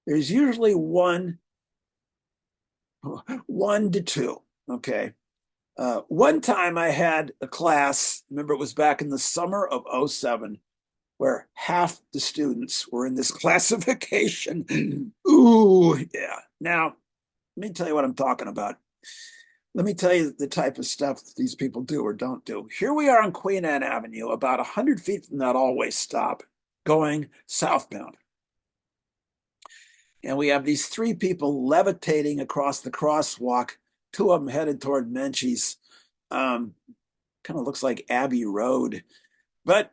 There's usually one to two. Okay. One time I had a class, remember it was back in the summer of '07, where half the students were in this classification. Ooh, yeah. Now, let me tell you what I'm talking about. Let me tell you the type of stuff these people do or don't do. Here we are on Queen Anne Avenue, about 100 feet from that always stop, going southbound. And we have these three people levitating across the crosswalk, two of them headed toward Menchie's. Um, Kind of looks like Abbey Road. But,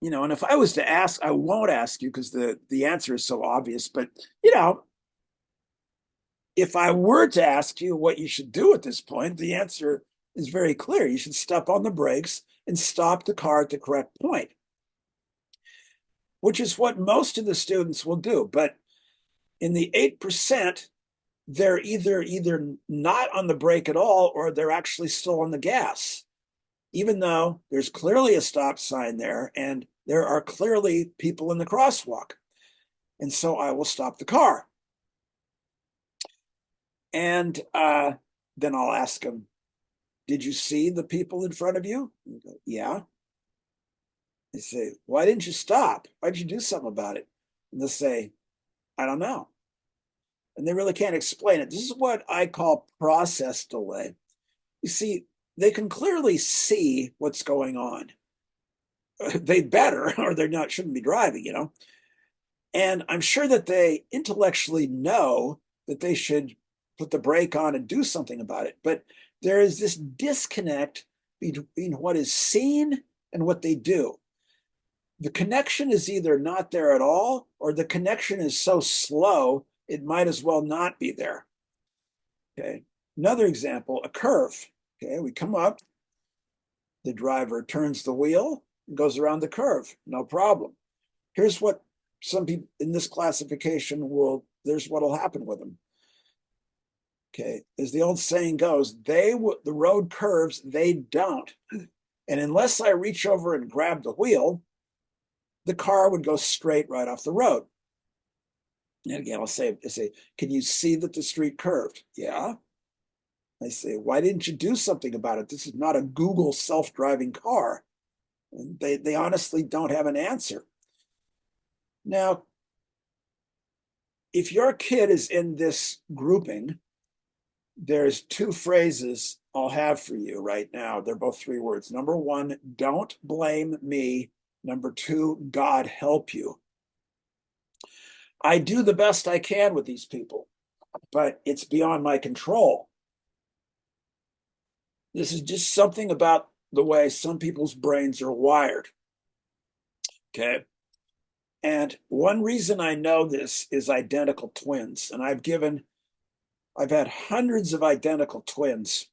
and if I was to ask, I won't ask you because the answer is so obvious. But, if I were to ask you what you should do at this point, the answer is very clear. You should step on the brakes and stop the car at the correct point, which is what most of the students will do. But in the 8%, they're either not on the brake at all or they're actually still on the gas, even though there's clearly a stop sign there and there are clearly people in the crosswalk. And so I will stop the car. And then I'll ask them, did you see the people in front of you? Go, yeah. They say, why didn't you stop? Why did you do something about it? And they'll say, I don't know. And they really can't explain it. This is what I call process delay. You see, they can clearly see what's going on. They better, or they're not shouldn't be driving. And I'm sure that they intellectually know that they should put the brake on and do something about it. But there is this disconnect between what is seen and what they do. The connection is either not there at all, or the connection is so slow, it might as well not be there. Okay. Another example, a curve. Okay. We come up, the driver turns the wheel and goes around the curve. No problem. Here's what some people in this classification there's what'll happen with them. Okay. As the old saying goes, the road curves, they don't. And unless I reach over and grab the wheel, the car would go straight right off the road. And again, I say, can you see that the street curved? Yeah. I say, why didn't you do something about it? This is not a Google self-driving car. And they honestly don't have an answer. Now, if your kid is in this grouping, there's two phrases I'll have for you right now. They're both three words. Number one, don't blame me. Number two, God help you. I do the best I can with these people, but it's beyond my control. This is just something about the way some people's brains are wired. Okay. And one reason I know this is identical twins. And I've had hundreds of identical twins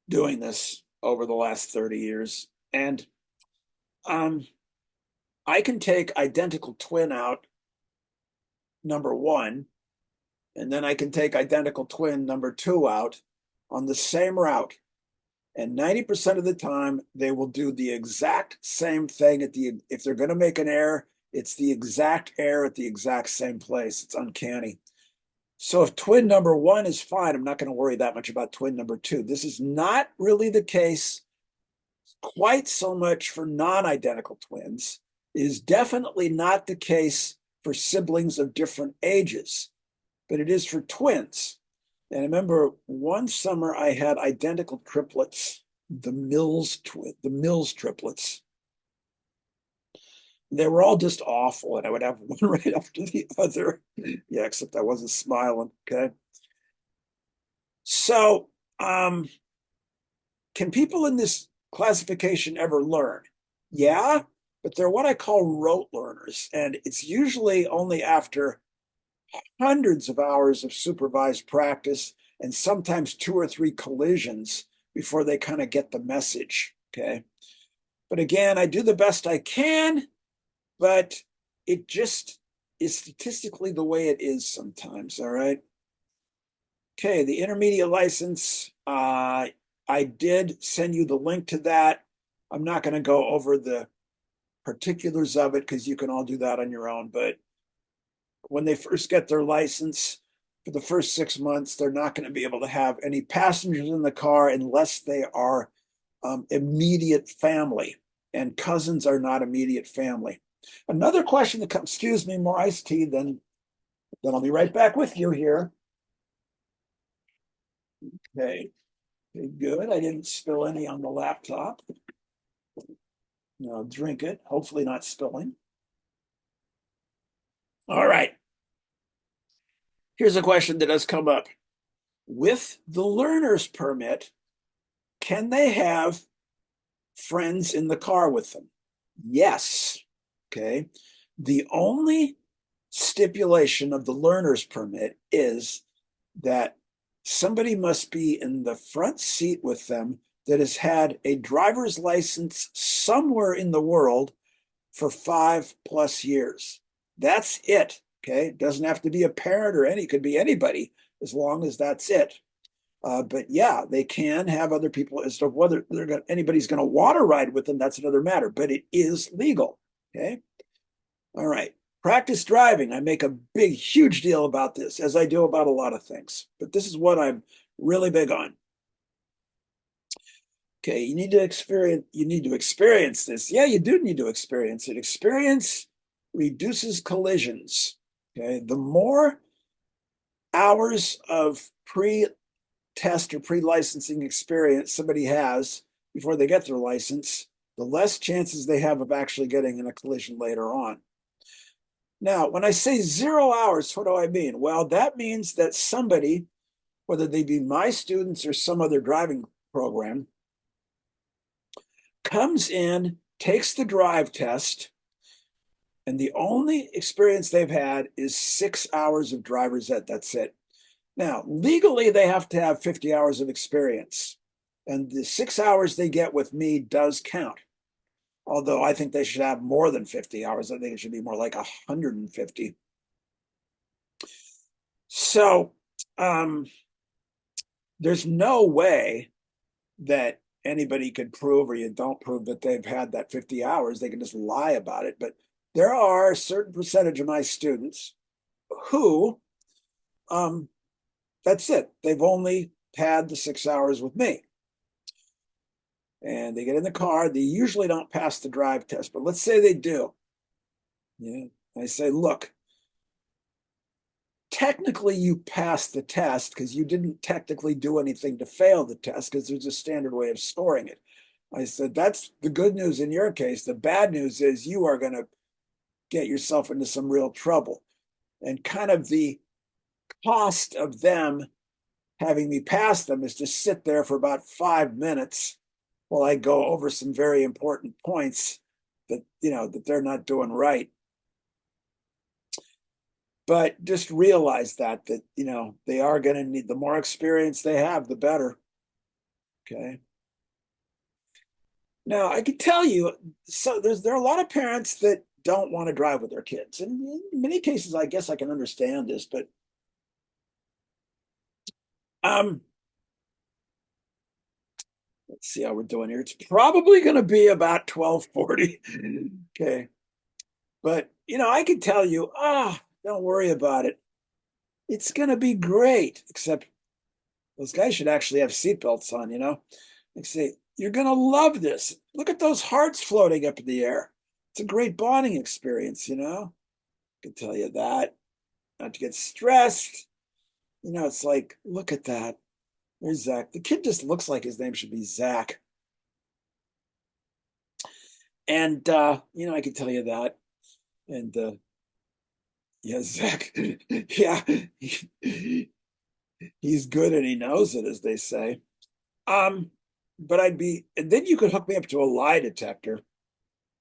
doing this over the last 30 years. And I can take identical twin out, number one, and then I can take identical twin number two out on the same route. And 90% of the time, they will do the exact same thing if they're going to make an error, it's the exact error at the exact same place. It's uncanny. So if twin number one is fine, I'm not going to worry that much about twin number two. This is not really the case quite so much for non-identical twins. It is definitely not the case for siblings of different ages, but it is for twins. And I remember one summer I had identical triplets, the Mills triplets. They were all just awful, and I would have one right after the other. Yeah, except I wasn't smiling. Okay. So, can people in this classification ever learn? Yeah, but they're what I call rote learners, and it's usually only after hundreds of hours of supervised practice and sometimes two or three collisions before they kind of get the message. Okay. But again, I do the best I can, but it just is statistically the way it is sometimes. All right. Okay. The intermediate license, I did send you the link to that. I'm not going to go over the particulars of it because you can all do that on your own, but when they first get their license, for the first 6 months, they're not going to be able to have any passengers in the car unless they are immediate family, and cousins are not immediate family. Another question that comes, excuse me, more iced tea, then I'll be right back with you here. Okay, good. I didn't spill any on the laptop. I'll drink it, hopefully not spilling. All right. Here's a question that has come up. With the learner's permit, can they have friends in the car with them? Yes. Okay. The only stipulation of the learner's permit is that somebody must be in the front seat with them that has had a driver's license somewhere in the world for 5+ years. That's it. Okay. It doesn't have to be a parent or it could be anybody as long as that's it. But yeah, they can have other people. As to whether anybody's going to want to ride with them, that's another matter, but it is legal. Okay. All right. Practice driving. I make a big, huge deal about this, as I do about a lot of things, but this is what I'm really big on. Okay, you need to experience this. Yeah, you do need to experience it. Experience reduces collisions. Okay, the more hours of pre-test or pre-licensing experience somebody has before they get their license, the less chances they have of actually getting in a collision later on. Now, when I say 0 hours, what do I mean? Well, that means that somebody, whether they be my students or some other driving program, comes in, takes the drive test, and the only experience they've had is 6 hours of driver's ed. That's it. Now, legally, they have to have 50 hours of experience, and the 6 hours they get with me does count. Although I think they should have more than 50 hours. I think it should be more like 150. So there's no way that anybody could prove, or you don't prove, that they've had that 50 hours. They can just lie about it. But there are a certain percentage of my students who, that's it. They've only had the 6 hours with me. And they get in the car. They usually don't pass the drive test, but let's say they do. Yeah, I say, look, technically you passed the test because you didn't technically do anything to fail the test, because there's a standard way of scoring it. I said, that's the good news in your case. The bad news is you are going to get yourself into some real trouble. And kind of the cost of them having me pass them is to sit there for about 5 minutes while I go over some very important points that, that they're not doing right. But just realize that they are going to need, the more experience they have, the better. Okay. Now, I can tell you, so there are a lot of parents that don't want to drive with their kids. And in many cases, I guess I can understand this, but let's see how we're doing here. It's probably going to be about 12:40. Okay. But, I can tell you, don't worry about it. It's going to be great, except those guys should actually have seatbelts on, Like say, you're going to love this. Look at those hearts floating up in the air. It's a great bonding experience, I can tell you that. Not to get stressed. It's like, look at that. There's Zach. The kid just looks like his name should be Zach. And, I can tell you that. And, yeah, Zach, yeah, he's good and he knows it, as they say. But and then you could hook me up to a lie detector,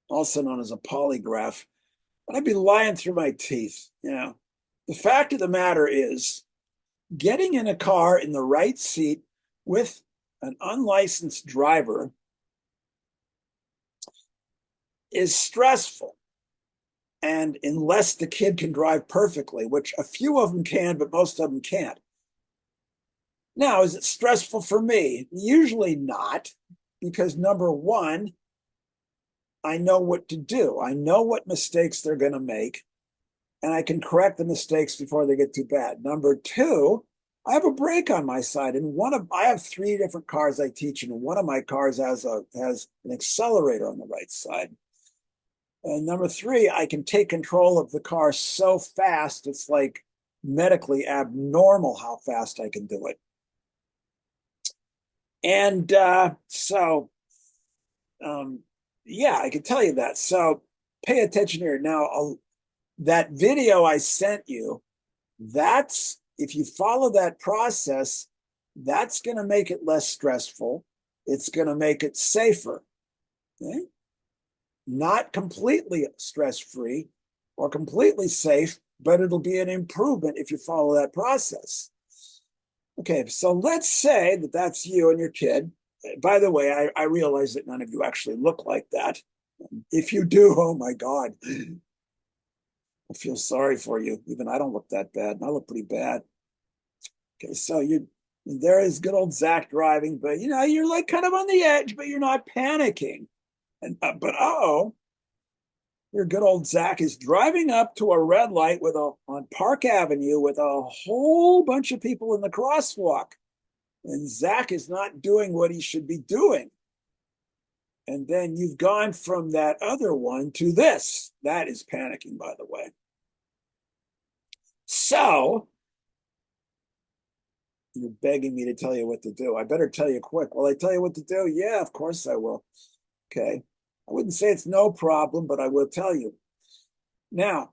also known as a polygraph, and I'd be lying through my teeth. The fact of the matter is, getting in a car in the right seat with an unlicensed driver is stressful. And unless the kid can drive perfectly, which a few of them can, but most of them can't. Now, is it stressful for me? Usually not, because number one, I know what to do. I know what mistakes they're going to make. and I can correct the mistakes before they get too bad. Number two, I have a brake on my side, and I have three different cars I teach, and one of my cars has an accelerator on the right side. And number three, I can take control of the car so fast, it's like medically abnormal how fast I can do it. And yeah, I can tell you that. So pay attention here. Now, that video I sent you, that's, if you follow that process, that's going to make it less stressful. It's going to make it safer. Okay? Not completely stress-free or completely safe, but it'll be an improvement if you follow that process. Okay, so let's say that that's you and your kid. By the way, I realize that none of you actually look like that. If you do, oh my God, I feel sorry for you. Even I don't look that bad, and I look pretty bad. Okay, so there is good old Zach driving, but you're like kind of on the edge, but you're not panicking. And but your good old Zach is driving up to a red light on Park Avenue with a whole bunch of people in the crosswalk. And Zach is not doing what he should be doing. And then you've gone from that other one to this. That is panicking, by the way. So you're begging me to tell you what to do. I better tell you quick. Will I tell you what to do? Yeah, of course I will. Okay. I wouldn't say it's no problem, but I will tell you. Now,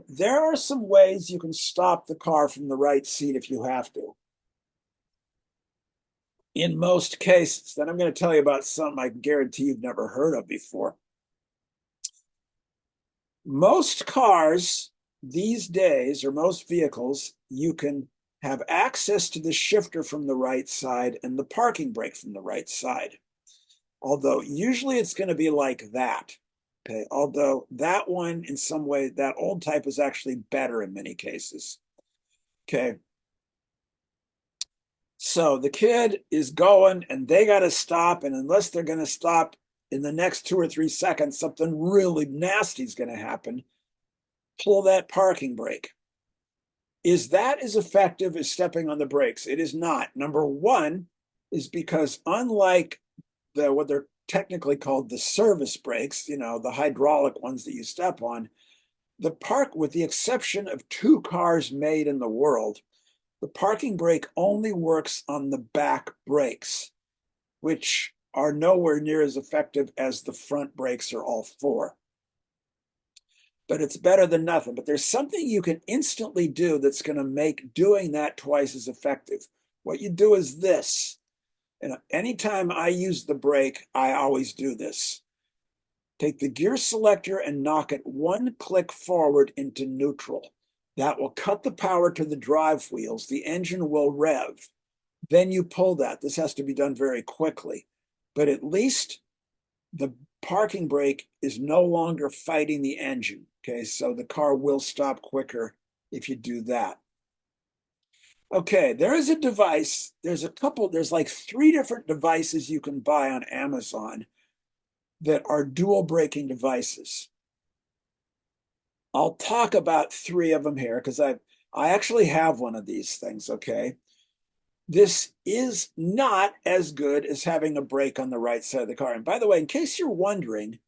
there are some ways you can stop the car from the right seat if you have to. In most cases, then I'm going to tell you about something I guarantee you've never heard of before. Most cars these days, or most vehicles, you can have access to the shifter from the right side and the parking brake from the right side. Although usually it's going to be like that. Okay, although that one, in some way, that old type is actually better in many cases. Okay. So the kid is going and they got to stop. And unless they're going to stop in the next 2 or 3 seconds, something really nasty is going to happen. Pull that parking brake. Is that as effective as stepping on the brakes? It is not. Number one is because unlike what they're technically called the service brakes, the hydraulic ones that you step on, with the exception of 2 cars made in the world, the parking brake only works on the back brakes, which are nowhere near as effective as the front brakes are all 4. But it's better than nothing. But there's something you can instantly do that's going to make doing that twice as effective. What you do is this. And anytime I use the brake, I always do this. Take the gear selector and knock it 1 click forward into neutral. That will cut the power to the drive wheels. The engine will rev. Then you pull that. This has to be done very quickly. But at least the parking brake is no longer fighting the engine. Okay, so the car will stop quicker if you do that. Okay, there is a device. There's like 3 different devices you can buy on Amazon that are dual braking devices. I'll talk about 3 of them here because I actually have one of these things, okay? This is not as good as having a brake on the right side of the car. And by the way, in case you're wondering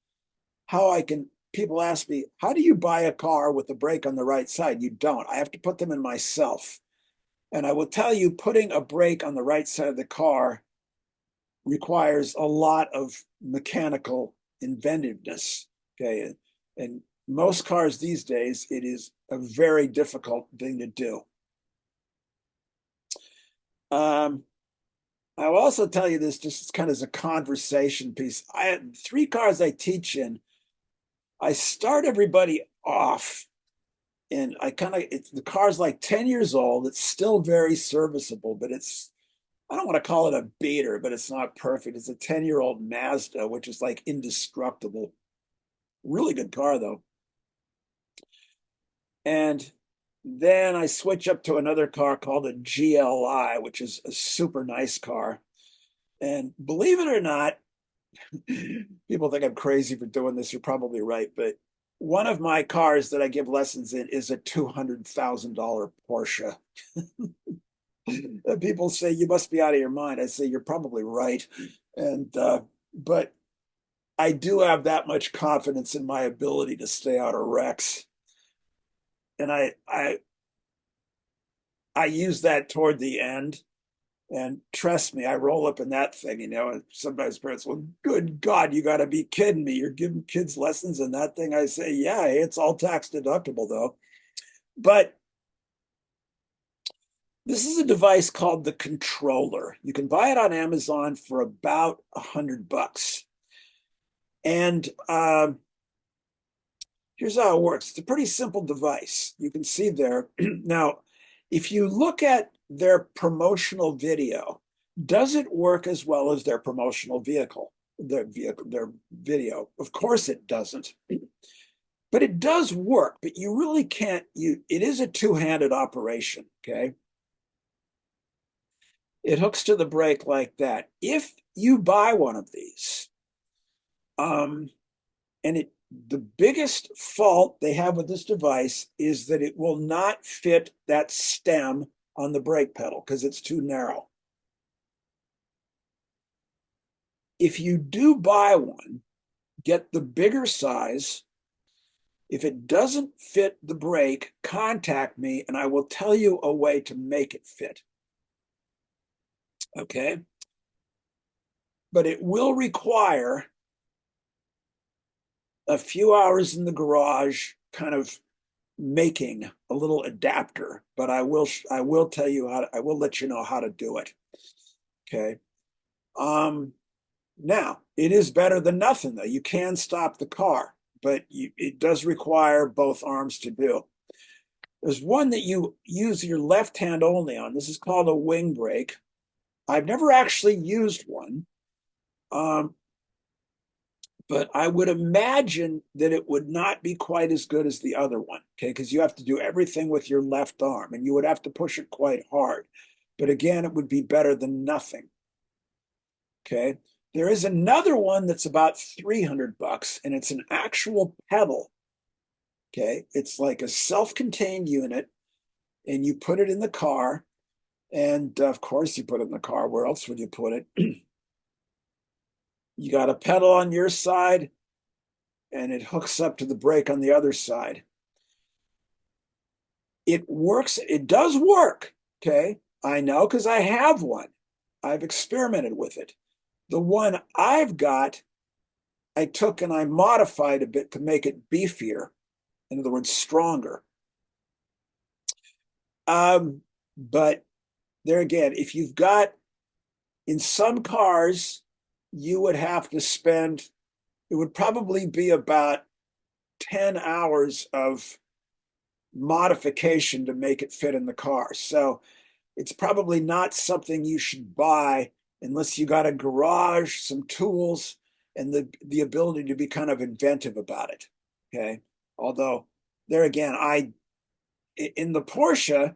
people ask me, how do you buy a car with a brake on the right side? You don't. I have to put them in myself. And I will tell you, putting a brake on the right side of the car requires a lot of mechanical inventiveness. Okay. And most cars these days, it is a very difficult thing to do. I will also tell you this just kind of as a conversation piece. I had 3 cars I teach in. I start everybody off and the car's like 10 years old. It's still very serviceable, but I don't want to call it a beater, but it's not perfect. It's a 10-year-old Mazda, which is like indestructible. Really good car though. And then I switch up to another car called a GLI, which is a super nice car. And believe it or not, people think I'm crazy for doing this. You're probably right, but one of my cars that I give lessons in is a $200,000 Porsche. People say you must be out of your mind. I say you're probably right, and but I do have that much confidence in my ability to stay out of wrecks, and I use that toward the end. And trust me, I roll up in that thing, and sometimes parents, well, good God, you got to be kidding me. You're giving kids lessons in that thing. I say, yeah, it's all tax deductible though. But this is a device called the controller. You can buy it on Amazon for about $100. And here's how it works. It's a pretty simple device. You can see there. Now, if you look at their promotional video, does it work as well as their promotional their video? Of course it doesn't. But it does work, but you really can't, it is a two-handed operation, okay? It hooks to the brake like that. If you buy one of these, and the biggest fault they have with this device is that it will not fit that stem on the brake pedal because it's too narrow. If you do buy one, get the bigger size. If it doesn't fit the brake, contact me and I will tell you a way to make it fit. Okay? But it will require a few hours in the garage kind of making a little adapter, but I will tell you I will let you know how to do it. Okay. Now it is better than nothing though. You can stop the car, but it does require both arms to do. There's one that you use your left hand only on. This is called a wing brake. I've never actually used one. But I would imagine that it would not be quite as good as the other one, okay? Because you have to do everything with your left arm and you would have to push it quite hard. But again, it would be better than nothing, okay? There is another one that's about $300 and it's an actual pedal, okay? It's like a self-contained unit and you put it in the car and of course you put it in the car. Where else would you put it? You got a pedal on your side and it hooks up to the brake on the other side. It works. It does work. Okay. I know because I have one. I've experimented with it. The one I've got, I took and I modified a bit to make it beefier. In other words, stronger. But there again, if you've got, in some cars, you would have to spend, it would probably be about 10 hours of modification to make it fit in the car. So it's probably not something you should buy unless you got a garage, some tools, and the ability to be kind of inventive about it. Okay. Although there again, in the Porsche,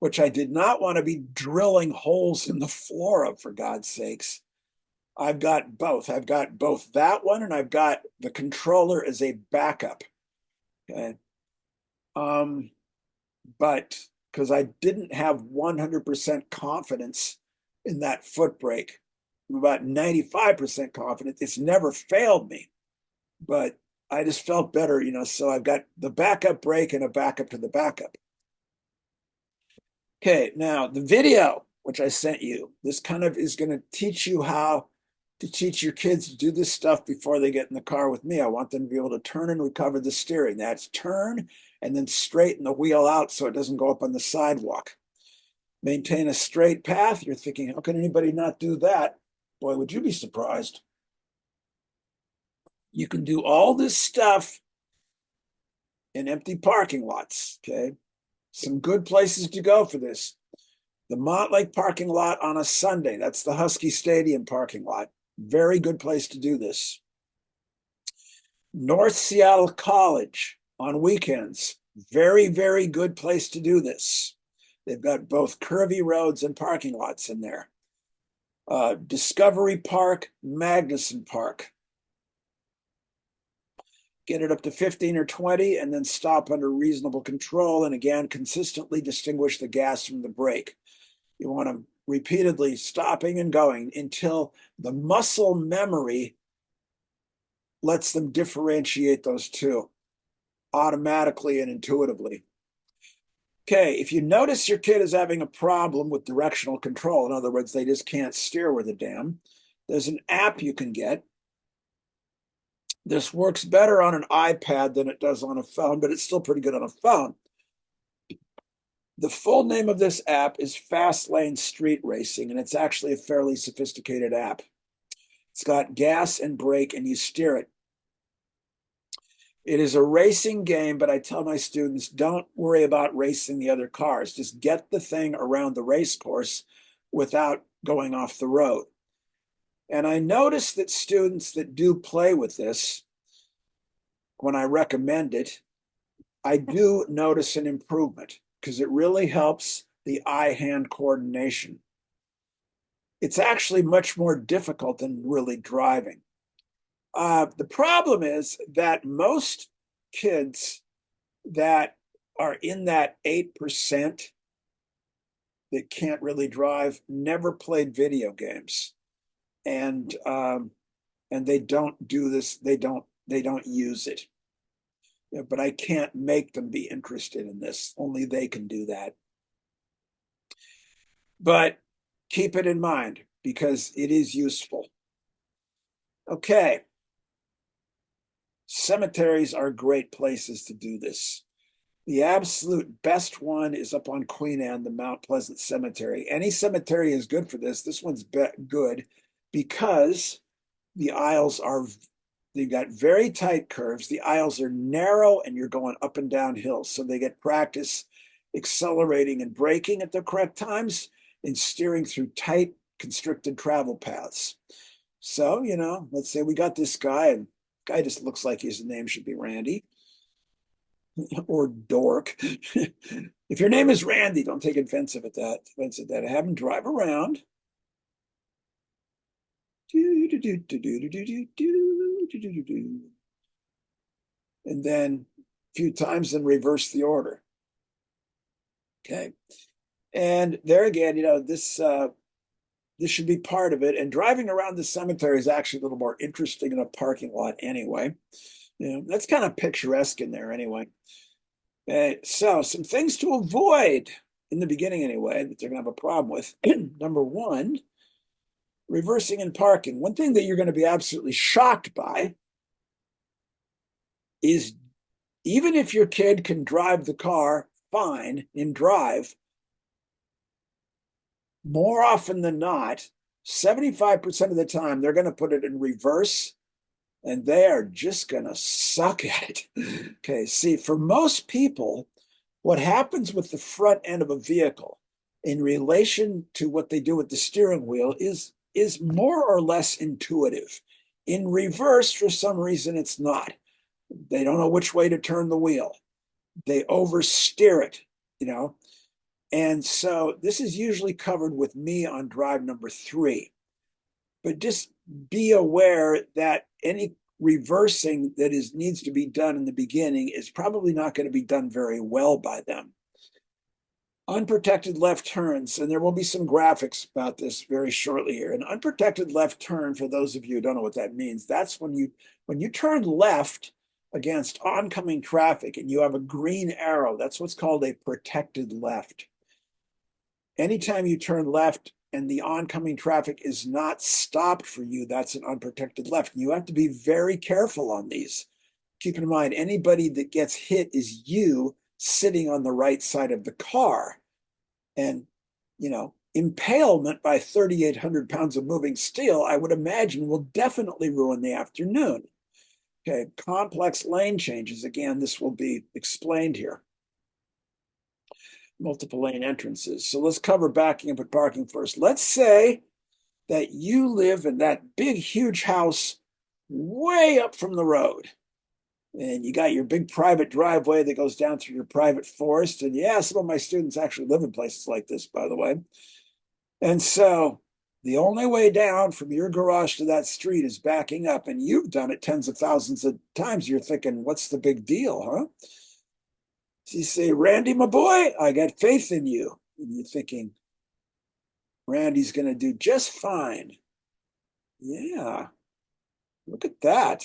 which I did not want to be drilling holes in the floor of, for God's sakes, I've got both. I've got both that one and I've got the controller as a backup. Okay. But because I didn't have 100% confidence in that foot brake, I'm about 95% confident. It's never failed me, but I just felt better, so I've got the backup brake and a backup to the backup. Okay, now the video, which I sent you, this kind of is going to teach you how to teach your kids to do this stuff before they get in the car with me. I want them to be able to turn and recover the steering. That's turn and then straighten the wheel out so it doesn't go up on the sidewalk. Maintain a straight path. You're thinking, how can anybody not do that? Boy, would you be surprised. You can do all this stuff in empty parking lots, okay? Some good places to go for this. The Montlake parking lot on a Sunday. That's the Husky Stadium parking lot. Very good place to do this. North Seattle College on weekends. Very, very good place to do this. They've got both curvy roads and parking lots in there. Discovery Park, Magnuson Park. get it up to 15 or 20, and then stop under reasonable control. And again, consistently distinguish the gas from the brake. You want to repeatedly stopping and going until the muscle memory lets them differentiate those two automatically and intuitively. Okay, if you notice your kid is having a problem with directional control, in other words, they just can't steer with a damn, there's an app you can get. This works better on an iPad than it does on a phone, but it's still pretty good on a phone. The full name of this app is Fast Lane Street Racing, and it's actually a fairly sophisticated app. It's got gas and brake, and you steer it. It is a racing game, but I tell my students, don't worry about racing the other cars. Just get the thing around the race course without going off the road. And I notice that students that do play with this, when I recommend it, I do notice an improvement because it really helps the eye-hand coordination. It's actually much more difficult than really driving. The problem is that most kids that are in that 8% that can't really drive never played video games, and they don't do this. They don't use it. Yeah, but I can't make them be interested in this. Only they can do that. But keep it in mind because it is useful. Okay. Cemeteries are great places to do this. The absolute best one is up on Queen Anne, the Mount Pleasant Cemetery. Any cemetery is good for this. This one's good because the aisles are, they've got very tight curves. The aisles are narrow and you're going up and down hills. So they get practice accelerating and braking at the correct times and steering through tight, constricted travel paths. So, you know, let's say we got this guy, and guy just looks like his name should be Randy or Dork. If your name is Randy, don't take offense at that. Have him drive around. And then a few times, then reverse the order. Okay. And there again, you know, this should be part of it. And driving around the cemetery is actually a little more interesting in a parking lot anyway. You know, that's kind of picturesque in there anyway. So some things to avoid in the beginning anyway that they're going to have a problem with. Number one, reversing and parking. One thing that you're going to be absolutely shocked by is even if your kid can drive the car fine in drive, more often than not, 75% of the time, they're going to put it in reverse and they are just going to suck at it. Okay, see, for most people, what happens with the front end of a vehicle in relation to what they do with the steering wheel is more or less intuitive. In reverse, for some reason, it's not. They don't know which way to turn the wheel. They oversteer it, you know. And so this is usually covered with me on drive number 3. But just be aware that any reversing that needs to be done in the beginning is probably not going to be done very well by them. Unprotected left turns, and there will be some graphics about this very shortly here. An unprotected left turn, for those of you who don't know what that means, that's when you turn left against oncoming traffic and you have a green arrow. That's what's called a protected left. Anytime you turn left and the oncoming traffic is not stopped for you, that's an unprotected left. And you have to be very careful on these. Keep in mind, anybody that gets hit is you sitting on the right side of the car. And, you know, impalement by 3,800 pounds of moving steel, I would imagine, will definitely ruin the afternoon. Okay, complex lane changes. Again, this will be explained here. Multiple lane entrances. So let's cover backing up and parking first. Let's say that you live in that big, huge house way up from the road. And you got your big private driveway that goes down through your private forest. And yeah, some of my students actually live in places like this, by the way. And so The only way down from your garage to that street is backing up, and you've done it tens of thousands of times. You're thinking, what's the big deal, huh? So you say, Randy, my boy, I got faith in you. And you're thinking, Randy's going to do just fine. Yeah, look at that.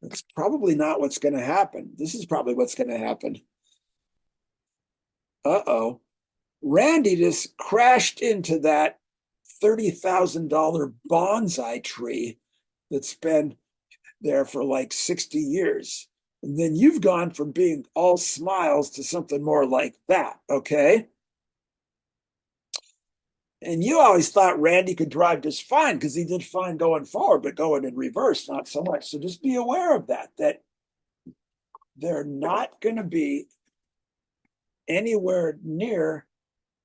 That's probably not what's going to happen. This is probably what's going to happen. Uh-oh. Randy just crashed into that $30,000 bonsai tree that's been there for like 60 years. And then you've gone from being all smiles to something more like that, okay? And you always thought Randy could drive just fine because he did fine going forward, but going in reverse, not so much. So just be aware of that they're not going to be anywhere near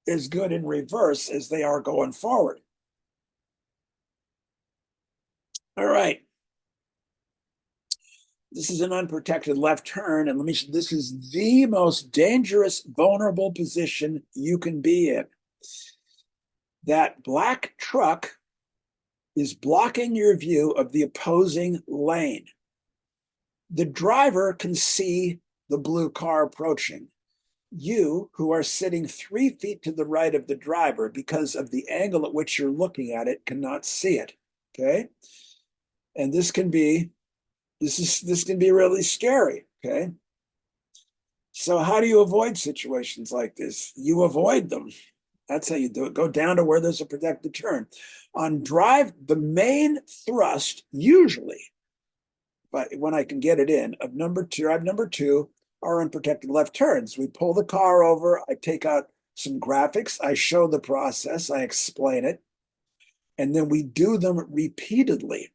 as good in reverse as they are going forward. All right. This is an unprotected left turn, and this is the most dangerous, vulnerable position you can be in. That black truck is blocking your view of the opposing lane. The driver can see the blue car approaching. You, who are sitting 3 feet to the right of the driver because of the angle at which you're looking at it, cannot see it, okay? And this can be really scary, okay? So how do you avoid situations like this? You avoid them. That's how you do it. Go down to where there's a protected turn. On drive, the main thrust usually, but when I can get it in, of drive number two are unprotected left turns. We pull the car over. I take out some graphics. I show the process. I explain it. And then we do them repeatedly.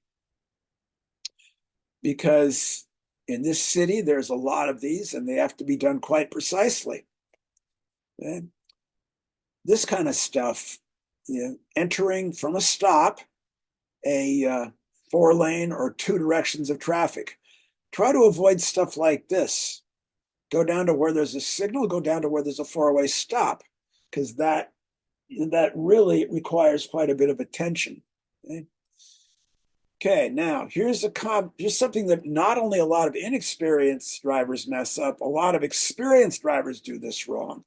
Because in this city, there's a lot of these, and they have to be done quite precisely. Okay? This kind of stuff, entering from a stop, a 4-lane or 2 directions of traffic. Try to avoid stuff like this. Go down to where there's a signal, go down to where there's a 4-way stop, because that really requires quite a bit of attention. Okay, now here's something that not only a lot of inexperienced drivers mess up, a lot of experienced drivers do this wrong.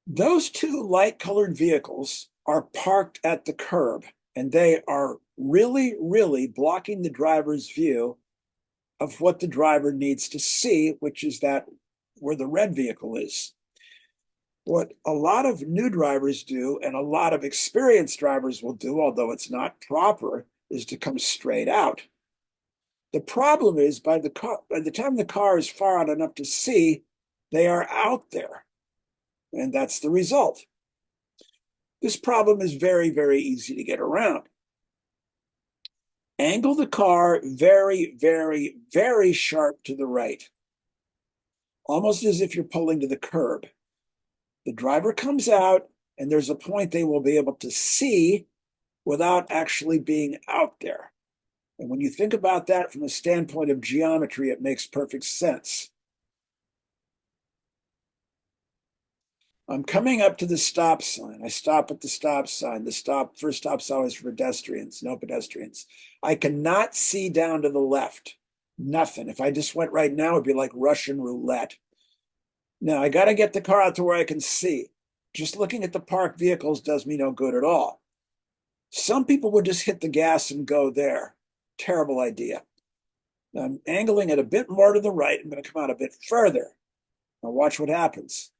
Those 2 light-colored vehicles are parked at the curb, and they are really, really blocking the driver's view of what the driver needs to see, which is that where the red vehicle is. What a lot of new drivers do, and a lot of experienced drivers will do, although it's not proper, is to come straight out. The problem is by the time the car is far out enough to see, they are out there. And that's the result. This problem is very, very easy to get around. Angle the car very, very, very sharp to the right, almost as if you're pulling to the curb. The driver comes out, and there's a point they will be able to see without actually being out there. And when you think about that from the standpoint of geometry, it makes perfect sense. I'm coming up to the stop sign. I stop at the stop sign. First stop sign is for pedestrians, no pedestrians. I cannot see down to the left. Nothing. If I just went right now, it'd be like Russian roulette. Now, I got to get the car out to where I can see. Just looking at the parked vehicles does me no good at all. Some people would just hit the gas and go there. Terrible idea. I'm angling it a bit more to the right. I'm going to come out a bit further. Now watch what happens.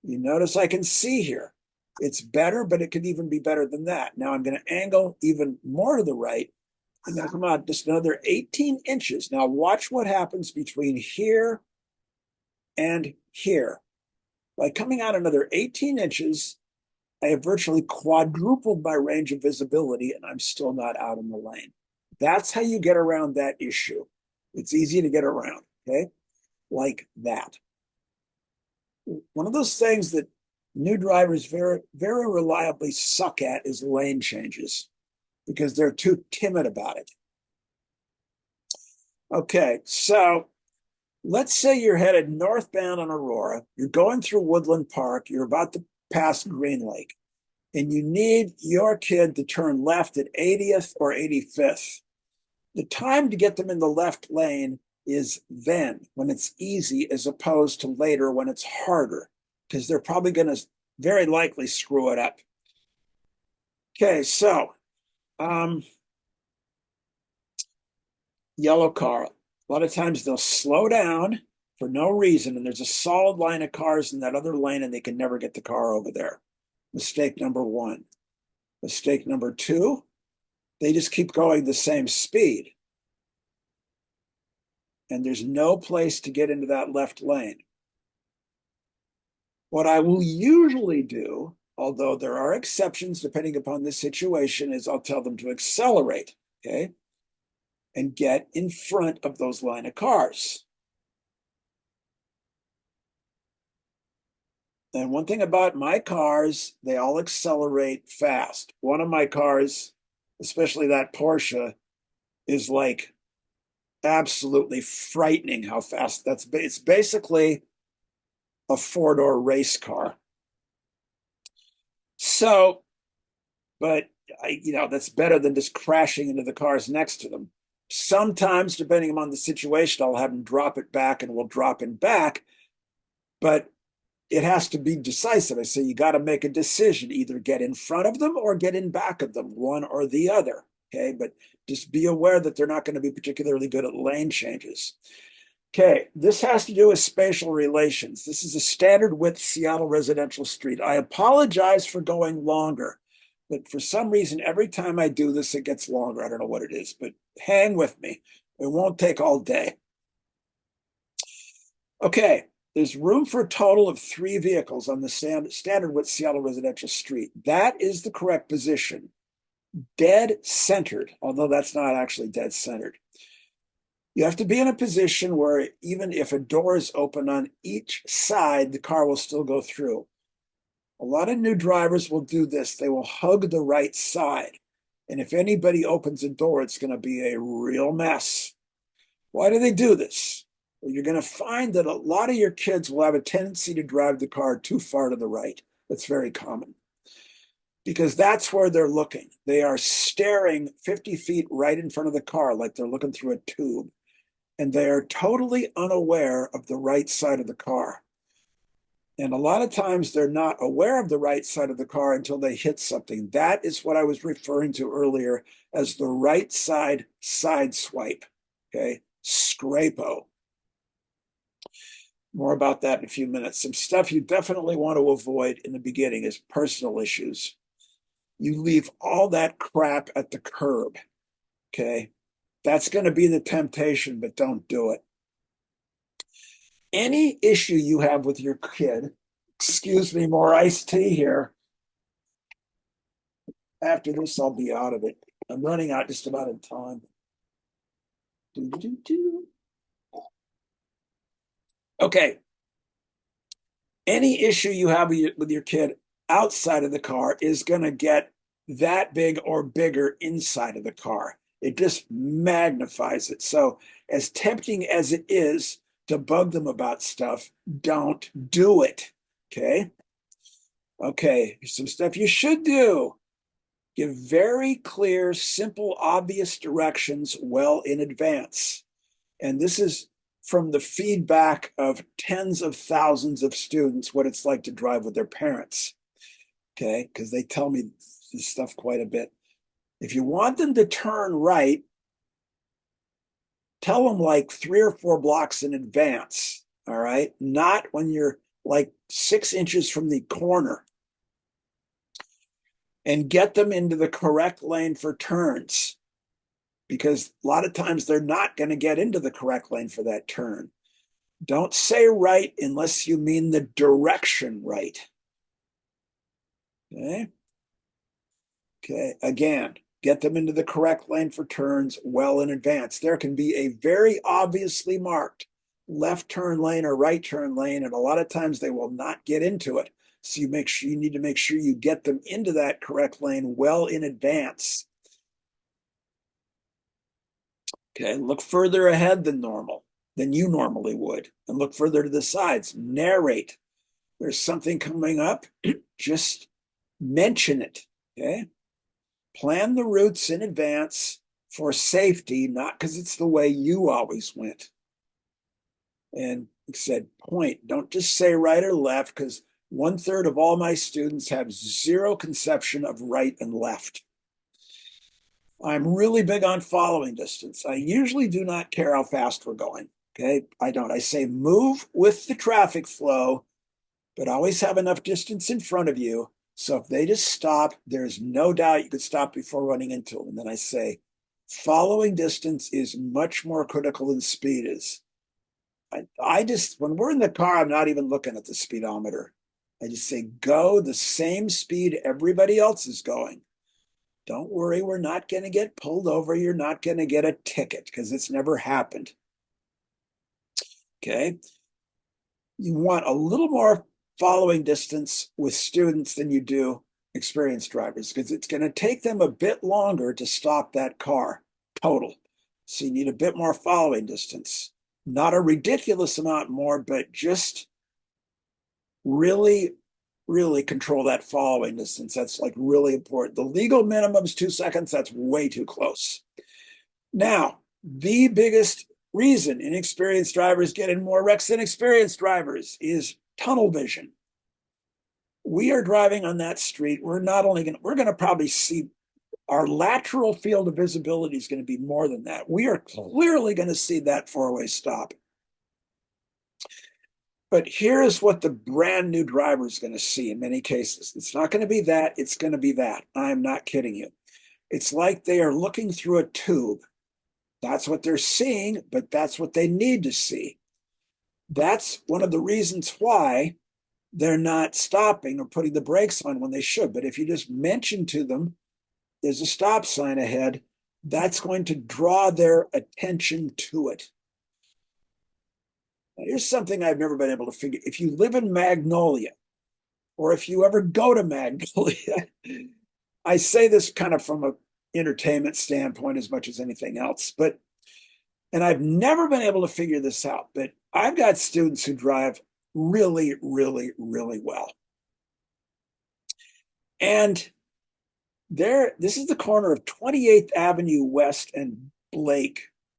You notice I can see here. It's better, but it could even be better than that. Now I'm going to angle even more to the right. I'm going to come out just another 18 inches. Now watch what happens between here and here. By coming out another 18 inches, I have virtually quadrupled my range of visibility, and I'm still not out in the lane. That's how you get around that issue. It's easy to get around, okay? Like that. One of those things that new drivers very, very reliably suck at is lane changes because they're too timid about it. Okay, so let's say you're headed northbound on Aurora. You're going through Woodland Park. You're about to pass Green Lake. and you need your kid to turn left at 80th or 85th. The time to get them in the left lane is then, when it's easy, as opposed to later when it's harder, because they're probably going to very likely screw it up. Okay, so yellow car. A lot of times they'll slow down for no reason, and there's a solid line of cars in that other lane, and they can never get the car over there. Mistake number one. Mistake number two, they just keep going the same speed. And there's no place to get into that left lane. What I will usually do, although there are exceptions depending upon the situation, is I'll tell them to accelerate, okay? And get in front of those line of cars. And one thing about my cars, they all accelerate fast. One of my cars, especially that Porsche, is like absolutely frightening how fast it's basically a four-door race car. So, but that's better than just crashing into the cars next to them. Sometimes, depending on the situation, I'll have them drop it back and we'll drop in back, but it has to be decisive. I say you got to make a decision, either get in front of them or get in back of them, one or the other. Okay, but just be aware that they're not going to be particularly good at lane changes. Okay, this has to do with spatial relations. This is a standard width Seattle residential street. I apologize for going longer, but for some reason, every time I do this, it gets longer. I don't know what it is, but hang with me. It won't take all day. Okay, there's room for a total of 3 vehicles on the standard width Seattle residential street. That is the correct position. Dead centered, although that's not actually dead centered. You have to be in a position where even if a door is open on each side, the car will still go through. A lot of new drivers will do this. They will hug the right side. And if anybody opens a door, it's going to be a real mess. Why do they do this? Well, you're going to find that a lot of your kids will have a tendency to drive the car too far to the right. That's very common, because that's where they're looking. They are staring 50 feet right in front of the car like they're looking through a tube. And they are totally unaware of the right side of the car. And a lot of times they're not aware of the right side of the car until they hit something. That is what I was referring to earlier as the right side swipe, okay? Scrapo. More about that in a few minutes. Some stuff you definitely want to avoid in the beginning is personal issues. You leave all that crap at the curb, okay? That's going to be the temptation, but don't do it. Any issue you have with your kid, excuse me, more iced tea here. After this, I'll be out of it. I'm running out just about in time. Okay. Any issue you have with your kid outside of the car is going to get that big or bigger inside of the car. It just magnifies it. So as tempting as it is to bug them about stuff, don't do it, okay? Okay, some stuff you should do. Give very clear, simple, obvious directions well in advance. And this is from the feedback of tens of thousands of students, what it's like to drive with their parents, okay? Because they tell me this stuff quite a bit. If you want them to turn right, tell them like 3 or 4 blocks in advance, all right? Not when you're like 6 inches from the corner. And get them into the correct lane for turns, because a lot of times they're not going to get into the correct lane for that turn. Don't say right unless you mean the direction right. Okay? Okay, again, get them into the correct lane for turns well in advance. There can be a very obviously marked left turn lane or right turn lane, and a lot of times they will not get into it. So you need to make sure you get them into that correct lane well in advance. Okay, look further ahead than you normally would, and look further to the sides. Narrate. There's something coming up. Just mention it, okay? Plan the routes in advance for safety, not because it's the way you always went. And said, point, don't just say right or left, because 1/3 of all my students have zero conception of right and left. I'm really big on following distance. I usually do not care how fast we're going. Okay, I don't. I say move with the traffic flow, but always have enough distance in front of you. So if they just stop, there's no doubt you could stop before running into them. And then I say, following distance is much more critical than speed is. I just, when we're in the car, I'm not even looking at the speedometer. I just say, go the same speed everybody else is going. Don't worry, we're not going to get pulled over. You're not going to get a ticket because it's never happened. Okay. You want a little more following distance with students than you do experienced drivers because it's going to take them a bit longer to stop that car total. So you need a bit more following distance. Not a ridiculous amount more, but just really control that following distance. That's like really important. The legal minimum is 2 seconds. That's way too close. Now, the biggest reason inexperienced drivers get in more wrecks than experienced drivers is tunnel vision. We are driving on that street. We're going to probably see our lateral field of visibility is going to be more than that. We are clearly going to see that four-way stop. But here's what the brand new driver is going to see in many cases. It's not going to be that. It's going to be that. I'm not kidding you. It's like they are looking through a tube. That's what they're seeing, but that's what they need to see. That's one of the reasons why they're not stopping or putting the brakes on when they should. But if you just mention to them, there's a stop sign ahead, that's going to draw their attention to it. Now, here's something I've never been able to figure. If you live in Magnolia, or if you ever go to Magnolia, I say this kind of from an entertainment standpoint as much as anything else, and I've never been able to figure this out, but I've got students who drive really well. And this is the corner of 28th Avenue West and Blake